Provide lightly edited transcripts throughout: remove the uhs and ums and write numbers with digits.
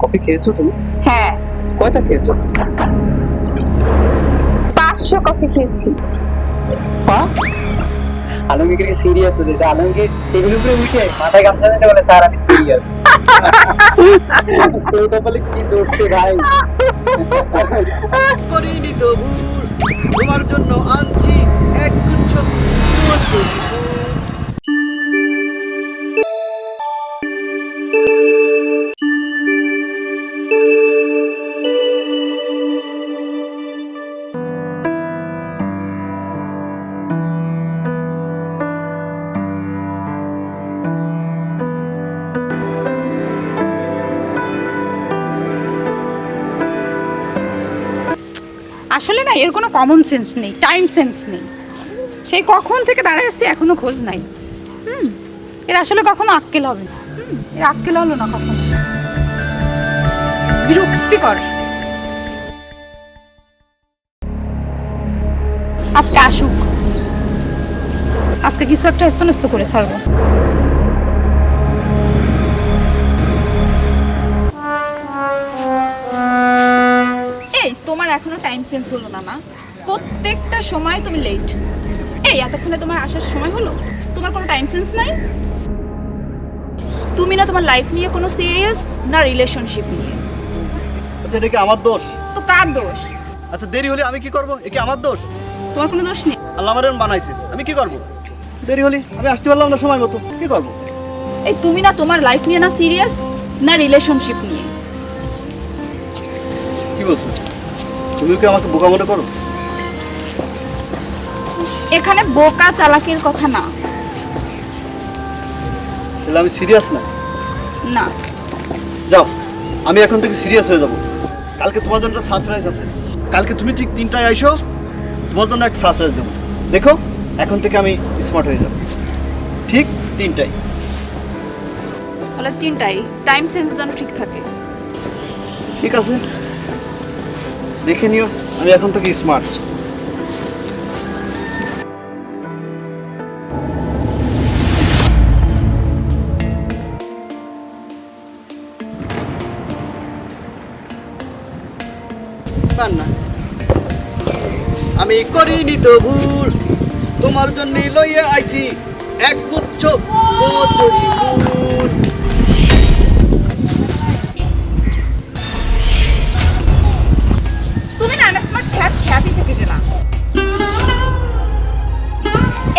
Coffee খেয়েছো তুমি? হ্যাঁ, কয়টা খেয়েছো? 500 কফি খেয়েছি। আলমগীর কি সিরিয়াস হচ্ছে? আলমগীর টেবিল উপরে উঠে মাথায় গামছা বেঁধে বলে স্যার আমি সিরিয়াস। তোর কপালে কি জড়ছে ভাই? করিনি তো ভুল, তোমার জন্য আনছি এক গুচ্ছ কচুরি ফুল। আসলে না, এর কোনো কমন সেন্স নেই, টাইম সেন্স নেই। সেই কখন থেকে দাঁড়ায় আসছে, এখনো খোঁজ নাই। এর আসলে কখনো আক্কেল হবে না। এর আক্কেল হলো না কখনো। বিরক্তিকর। আজকে আসুক, আজকে কিছু একটা স্তনস্ত করে ছাড়বো। এই তোমার এখনো টাইম সেন্স হলো না? না, প্রত্যেকটা সময় তুমি লেট। এই এতক্ষণে তোমার আসার সময় হলো? তোমার কোনো টাইম সেন্স নাই? তুমি না তোমার লাইফ নিয়ে কোনো সিরিয়াস, না রিলেশনশিপ নিয়ে। আচ্ছা এটা কি আমার দোষ? তো কার দোষ? আচ্ছা দেরি হলে আমি কি করব? এ কি আমার দোষ? তোমার কোনো দোষ নেই। আল্লাহ আমার এরম বানাইছে, আমি কি করব? দেরি হলে আমি আসতে পারলাম না সময় মতো, কি করব? এই তুমি না তোমার লাইফ নিয়ে না সিরিয়াস, না রিলেশনশিপ নিয়ে। কি বলছো? তুমি কি আমাকে বোকা মনে করো? এখানে বোকা চালাকির কথা না। তাহলে আমি সিরিয়াস না? না, যাও, আমি এখন থেকে সিরিয়াস হয়ে যাব। কালকে তোমার জন্য একটা সারপ্রাইজ আছে। কালকে তুমি ঠিক 3টায় আইসো, তোমার জন্য একটা সারপ্রাইজ দেবো। দেখো, এখন থেকে আমি স্মার্ট হয়ে যাব। ঠিক 3টায়। তাহলে 3টাই টাইম সেন্স যেন ঠিক থাকে। ঠিক আছে, দেখে নিও আমি এখন থেকে স্মার্ট। না, আমি করিনি তো ভুল, তোমার জন্য লইয়া আইছি এক গুচ্ছ কচুরি ফুল। তুমি না স্মার্ট খ্যাতি থেকে গেলা।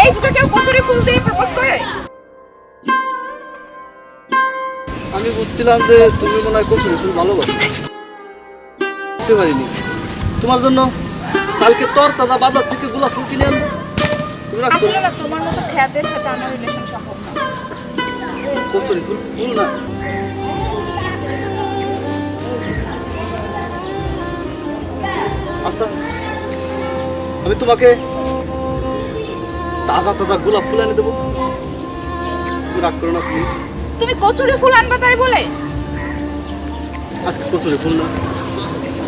এই যুগে কেউ কচুরি ফুল দিয়ে প্রপোজ করে? আমি বুঝছিলাম যে তুমি মনে হয় কচুরি ফুল ভালোবাসো, বুঝতে পারিনি। তোমার জন্য কালকে তাজা বাজার থেকে গোলাপ ফুল কিনে আনবো। তুমি রাখছো আসলে না, তোমার মতো খ্যাতের সাথে আমার রিলেশন সম্ভব না। কচুরি ফুল ফুল না। আচ্ছা, আমি তোমাকে তাজা তাজা গোলাপ ফুল এনে দেবো, তুমি রাগ করো না প্লিজ। তুমি কচুরি ফুল আনবা তাই বলে? আজকে কচুরি ফুল না,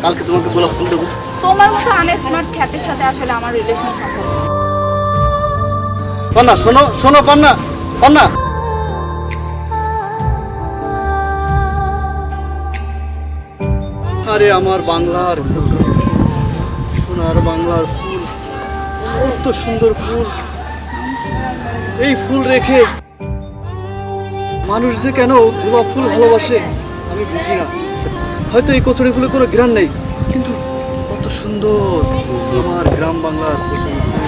কালকে তোমাকে গোলাপ ফুল দেবো। তোমার মতো আনস্মার্ট খ্যাতের সাথে আসলে আমার রিলেশন সম্ভব না। পান্না শোনো শোনো, পান্না পান্না। আরে আমার বাংলার সোনার বাংলার ফুল, কত সুন্দর ফুল। এই ফুল রেখে মানুষ যে কেন গোলাপ ফুল ভালোবাসে আমি বুঝি না। হয়তো এই কচুরি ফুলের কোনো ঘ্রাণ নেই, কিন্তু কত সুন্দর আমার গ্রাম বাংলার কচুরি ফুল।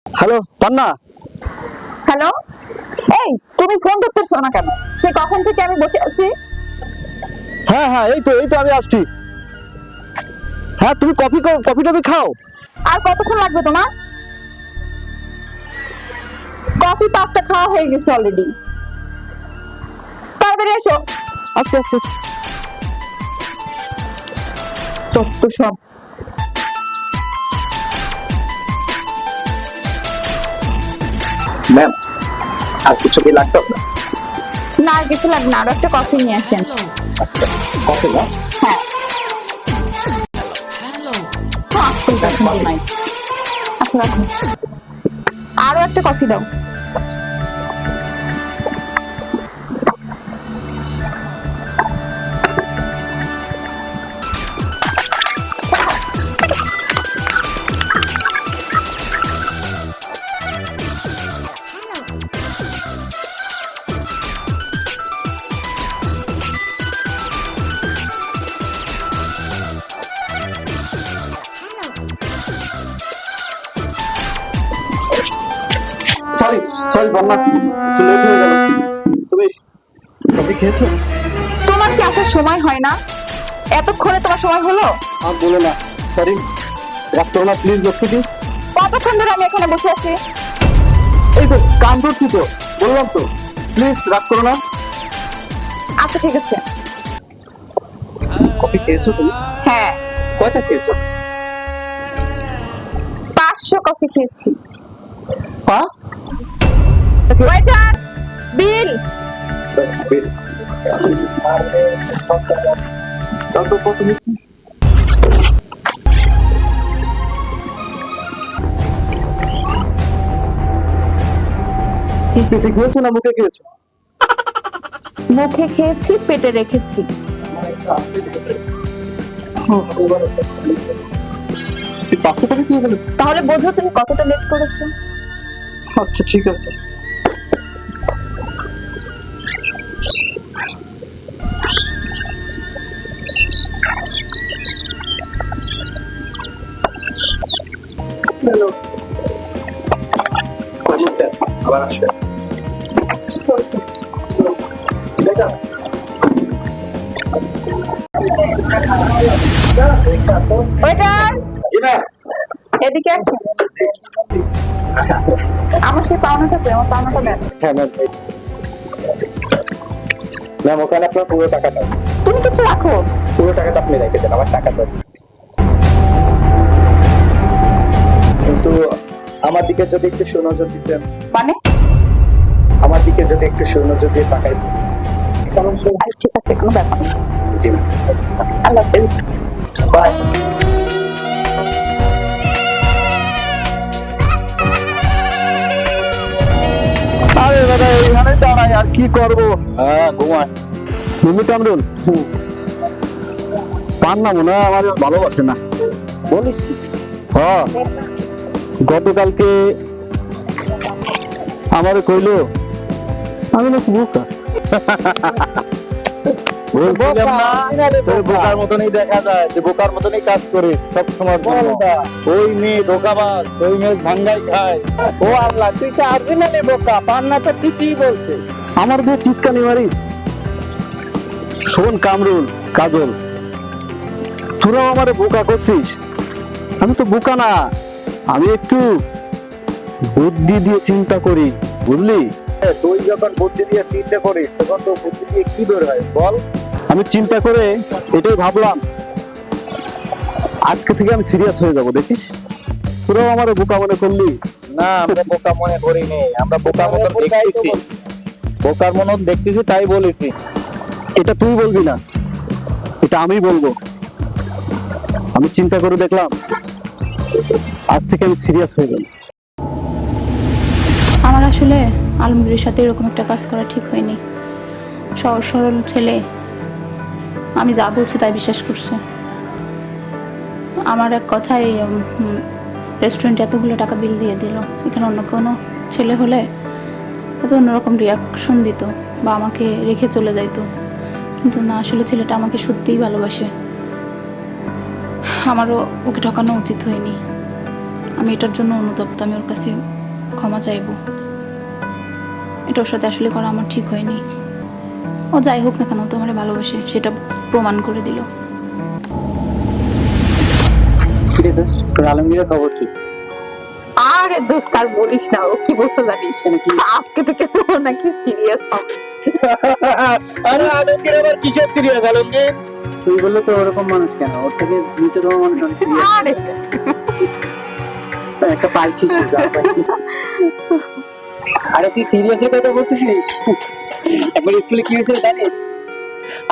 হ্যালো পান্না। হ্যালো, এই তুমি ফোন ধরতেছো না কেন? সে কখন থেকে আমি বসে আছি। হ্যাঁ হ্যাঁ, এই তো আমি আসছি। হ্যাঁ, তুমি কফি টফি খাও। আর কতক্ষণ লাগবে তোমার? কফি 5টা খাওয়া হয়ে গেছে অলরেডি। তা এসো। আচ্ছা আচ্ছা যত সব। ম্যাম আর কিছু কি লাগতো আপনার? না আর কিছু লাগবে না, আরো একটা কফি নিয়ে আসেন। আচ্ছা কফি না? হ্যাঁ ঠিক আছে, নাই। আচ্ছা রাখুন, আরো একটা কফি দাও। সরি সরি বন্যা, একটু লেট হয়ে গেল। তুমি কফি খেয়েছো? তোমার কি আসার সময় হয় না? এতক্ষণে তোমার সময় হলো? আর বলো না, সরি রাগ করো না প্লিজ লক্ষ্মীটি। কতক্ষণ ধরে আমি এখানে বসে আছি? এই তো কাম করছি তো, বললাম তো, প্লিজ রাগ করো না। আচ্ছা ঠিক আছে। কফি খেয়েছো তুমি? হ্যাঁ কয়টা খেয়েছো? 500 কফি খেয়েছি। পা? ওয়েটার, বিল। তাও তো কত নিচ্ছি? কি পেটে খেয়েছো না মুখে খেয়েছো? মুখে খেয়েছি, পেটে রেখেছি। তুই 500 টাকা খেয়ে ফেলেছো? তাহলে বোঝো তুমি কতটা লেট করেছো। আচ্ছা ঠিক আছে। আবার আসবে। ওয়েটার, এদিকে আসুন। আমার সেই পাওনাটা কই? আমার পাওনাটা দেন। হ্যাঁ ম্যাম, ম্যাম ওখানে আপনার পুরো টাকাটা, তুমি কিছু রাখো। পুরো টাকাটা আপনি রেখে দেন, আমার টাকাটা। কিন্তু আমার দিকে যদি একটু সুনজর দিতেন, মানে? আমার দিকে যদি একটু সুনজর দিয়ে তাকাইতেন। আচ্ছা ঠিক আছে, কোনো ব্যাপার না। জি ম্যাম, আল্লাহ হাফেজ। বাই। আরে দাদা এইখানে দাঁড়াই আর কি করবো। হ্যাঁ ঘুমায় তুমি কামরুল। পান না মনে হয় আমার ভালোবাসে না। বলিস কি? হ্যাঁ গতকালকে আমারে কইলো আমি নাকি বোকা। বলছিলাম না তোর বোকার মতনই দেখা যায়, যে বোকার মতনই কাজ করে সব সময়। ওই মেয়ে ধোকাবাজ, ওই মেয়ে ভাঙ্গাই খায়। ও আল্লাহ, তুই তো অরিজিনালি বোকা, পান না তো ঠিকই বলছে। আমার দিয়ে টিটকানি মারি। শোন কামরুল, কাজল, তোরাও আমারে বোকা করছিস। আমি তো বোকা না, আমি একটু বুদ্ধি দিয়ে চিন্তা করি, বুঝলি? তুই যখন বুদ্ধি দিয়ে চিন্তা করিস তখন তো বুদ্ধি দিয়ে কি বের হয় বল? আমি চিন্তা করে এটাই ভাবলাম আজকে থেকে আমি সিরিয়াস হয়ে যাব, দেখিস। তোরাও আমার বোকা মনে করলি। না আমরা বোকা মনে করিনি, আমরা বোকার মতন দেখতেছি, বোকার মতন দেখতেছি তাই বলেছি। এটা তুই বলবি না, এটা আমি বলবো। আমি চিন্তা করে দেখলাম আজ থেকে আমি সিরিয়াস হয়ে গেলাম। আমার আসলে আলমগীরের সাথে এরকম একটা কাজ করা ঠিক হয়নি। সহজ সরল ছেলে, আমি যা বলছি তাই বিশ্বাস করছে। আমার এক কথায় রেস্টুরেন্টে এতগুলো টাকা বিল দিয়ে দিল। এখানে অন্য কোনো ছেলে হলে হয়তো অন্যরকম রিয়াকশন দিত বা আমাকে রেখে চলে যাইতো, কিন্তু না, আসলে ছেলেটা আমাকে সত্যিই ভালোবাসে। আমারও ওকে ঠকানো উচিত হয়নি। আমি এটার জন্য অনুতপ্ত, আমি ওর কাছে ক্ষমা চাইবো। এটা ওর সাথে আসলে করা আমার ঠিক হয়নি। ও যাই হোক না কেন, তো আমার ভালোবাসে, সেটা প্রমাণ করে দিল। আলমগীরের খবর কি? আরে দোস্ত আর বলিস না, ও কি বলছে জানিস? আজকে থেকে ও নাকি সিরিয়াস হবে। আরে আলমগীর আবার কিসের সিরিয়াস আলমগীর? তুই বললে তো ওরকম মানুষ কেন, ওর থেকে নিচেতম মানুষ অনেক serious। আরে একটা পাইছিস, যা পাইছিস। আরে তুই সিরিয়াসের কথা বলতেছিস? একবার স্কুলে কি হয়েছিল জানিস?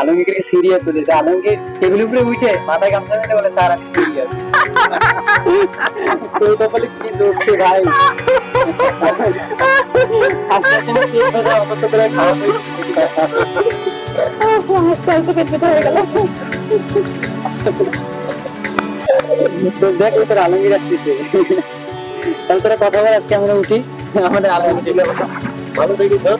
আলমগীর সিরিয়াস হলে আলমগীর টেবিলের উপরে উঠে মাথায় গামছা বেঁধে বলে, স্যার আমি সিরিয়াস। তোর কপালে কি দোষে ভাই? আজকে তোমার কি কথা অবস্থা করে খারাপ হয়েছে? তো দেখ তোর আলমগীর আসতেছে। তাহলে তোরা কথা বল, আজকে আমরা উঠি, আমাদের আলমগীর ছিল। ভালো দেখি তো।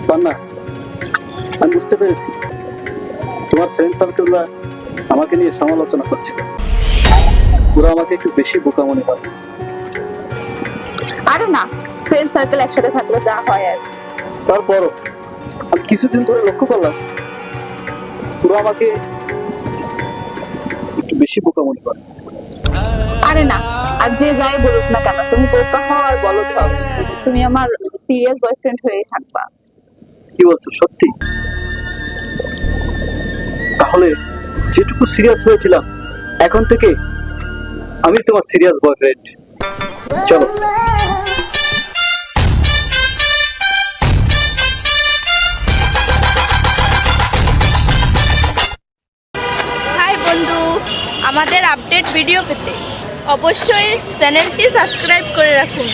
পান্না, আমি বুঝতে পেরেছি তোমার ফ্রেন্ড সার্কেলরা আমাকে নিয়ে সমালোচনা করছিল, ওরা আমাকে একটু বেশি বোকা মনে করে। আরে না, ফ্রেন্ড সার্কেল একসাথে থাকলে যা হয় আর কি। তারপরও আমি কিছুদিন ধরে লক্ষ্য করলাম ওরা আমাকে একটু বেশি বোকা মনে করে। আরে না, আর যে যাই বলুক না কেন, তুমি বোকা হও আর বলো হও, তুমি আমার সিরিয়াস বয়ফ্রেন্ড হয়েই থাকবা। কি বলছো সত্যি? তাহলে যেটুকু সিরিয়াস হয়েছিলাম, এখন থেকে আমি তোমার সিরিয়াস বয়ফ্রেন্ড। চলো। হাই বন্ধু, আমাদের আপডেট ভিডিও পেতে অবশ্যই চ্যানেলটি সাবস্ক্রাইব করে রাখুন।